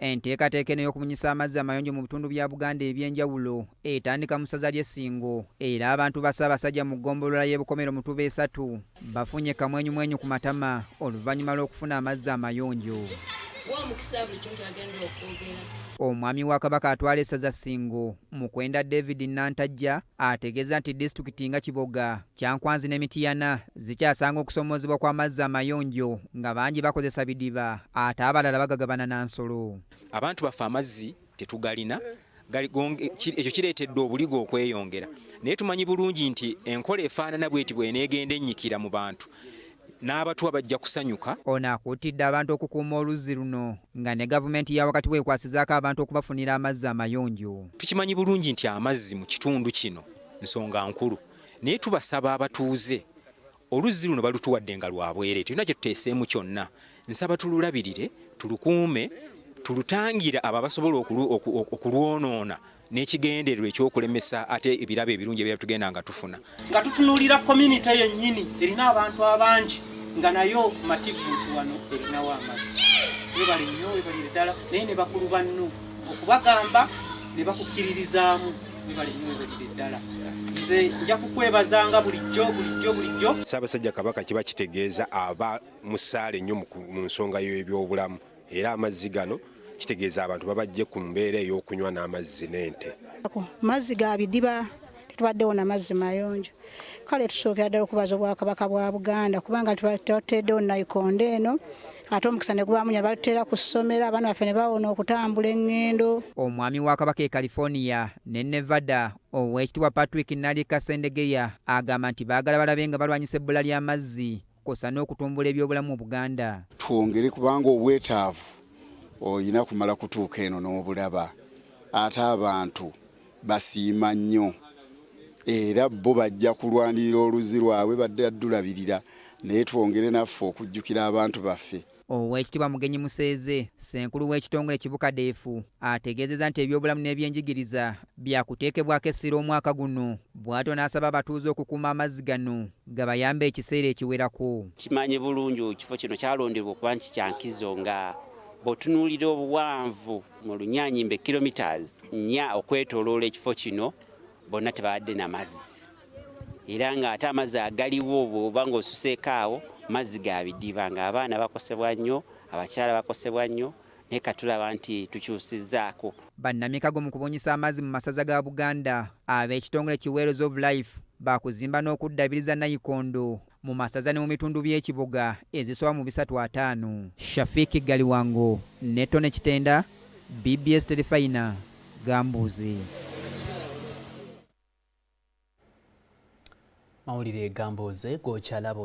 Enteekateeka eno y'okubunyisa amazzi amayonjo mu bitundu bya Buganda eby'enjawulo etandika mu ssaza ly'e Ssingo era abantu ba Ssaabasajja mu ggombolola y'e Bukomero Mutuba 3 bafunye kamwenyumwenyu ku matama oluvannyuma lw'okufuna amazzi amayonjo. Omwami wa Kabaka atwala essaza Ssingo Mukwenda David Nantajja ategeeza nti disitulikiti nga Kiboga, Kyankwanzi ne Mityana zikyasanga okusoomoozebwa kw'amazzi amayonjo nga bangi bakozesa bidiba ate abalala bagagabana na nsolo. Abantu baffe amazzi tetugalina, ekyo kireetedde obuligo okweyongera. Naye tumanyi bulungi nti enkola efaanana bw'eti bw'eneegenda ennyikira mu bantu n'abatuwa bajja kusanyuka. Ono akuutidde abantu okukuuma oluzzi luno nga ne gavumenti ya wakati weekwasizaako abantu okubafunira amazzi amayonjo. Tukimanyi bulungi nti amazzi mu kitundu kino nsonga nkulu, naye tubasaba abatuuze oluzzi luno balutuwadde nga lwa bwereere, tulina kye tuteeseemu kyonna. Nsaba tululabirire, tulukuume, tulutangire abo abasobola okulwonoona n'ekigendererwa ekyokulemesa ate ebirabo ebirungi ebya tugenda nga tufuna. Nga tutunuulira community yennyini erina abantu abangi nga nayo mativuuti wano erinawo amazzi. Webale nnyo, webalire ddala, naye ne bakulu banno okubagamba ne bakukkiririzaamu. Webale nnyo, webalire ddala. Nze nja kukwebazanga bulijjo. Ssaabasajja Kabaka kiba kitegeeza aba musaale nnyo mu nsonga y'ebyobulamu, era amazzi gano kitegeeza abantu babajje ku mbeera ey'okunywa n'amazzi n'ente. Mazzi ga bidiba tetubaddewo na mazzi mayonjo. Kale tusookera ddala okubaza Obwakabaka bwa Buganda kubanga tubateddewo nayikondo eno ate omukisa ne gubaamu ne batera ku ssomero abaana baffe ne bawona okutambula eŋŋendo. Omwami wa Kabaka e California ne Nevada Oweekitiibwa Patrick Nali Kasendegeya agamba nti baagala balabe nga balwanyisa ebbula ly'amazzi kosa n'okutumbula ebyobulamu mu Buganda. Twongere kubanga obwetaavu oyina kumala kutuuka eno n'obulaba. Ate abantu basiima nnyo era bo bajja kulwanirira oluzzi lwabwe badde addulabirira, naye twongere naffe okujjukira abantu baffe. Oweekitiibwa Mugenyi Museeze Ssenkulu w'ekitongole Kibukadeefu ategeezezza nti ebyobulamu n'ebyenjigiriza byakuteekebwako essira omwaka guno, bw'atyo n'asaba abatuuze okukuuma amazzi gano gabayambe ekiseera ekiwerako. Kimanyi bulungi ekifo kino kyalonderwa okuba nti kyankizo nga bw'otunuulira obuwanvu mu Lunyanyimbe kilometers 4 okwetooloola ekifo kino bonna tebabadde na mazzi. Era ng'ate amazzi agaliwo bw'oba ng'osuseeko awo mazzi ga bidiba ng'abaana bakosebwa nnyo, abakyala bakosebwa nnyo, naye katulaba nti tukyusizzaako. Bannamikago mu kubunyisa amazzi mu masaza ga Buganda ab'ekitongole Kiweeros of Life bakuzimba n'okuddabiriza nayikondo mu masaza ne mu bitundu by'ekibuga ezisoba mu 305. Shafiki Galiwango, Netone Kitenda, BBS Telefayina, Gambuzi. Mawulire Gambuzi gokyalabo